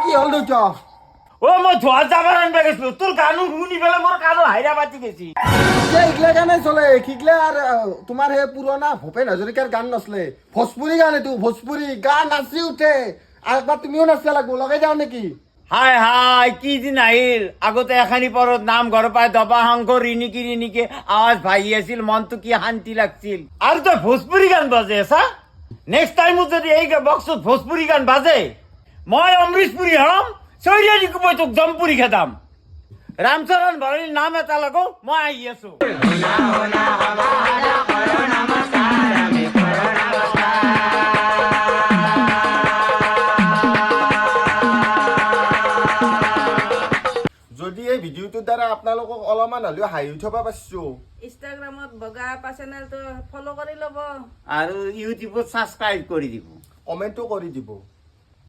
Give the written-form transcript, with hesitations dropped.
কি হল দুটো ও মই ধোয়া যাবার আনবে গেছিল তোর গানু শুনি পেলে মোর কানো হাইরা বাতি গেছি এগুলা গানে চলে শিখলে আর তোমার হে পুরোনা ভূপেন হাজরিকার গান নচলে ভোজপুরি গান এইটো ভোজপুরি গান নাচি উঠে আর একবার তুমিও নাচিয়া লাগবো লগাই যাও নেকি হাই হাই কি দিন আহিল আগতে এখানি পরত নাম ঘর পায় দবা হাঙ্ক রিনিকি আওয়াজ ভাই আছিল মনটো কি শান্তি লাগছিল আর তো ভোজপুরি গান বাজে আসা নেক্সট টাইম যদি এই বক্সত ভোজপুরি গান বাজে মই অমৃতপুরি হম চৈরাজি কুমাই তোক জমপুরি খেতাম রামচরণ ভরির নাম এটা লাগো মই আহি আছো যদি এই ভিডিওটোৰ দ্বাৰা আপোনালোকক অলপমান হ'লেও হাঁহি উঠাব পাৰছো ইনষ্টাগ্ৰামত বগা চেনেলটো ফলো কৰি ল'ব আৰু ইউটিউবত সাবস্ক্ৰাইব কৰি দিব কমেণ্টো কৰি দিব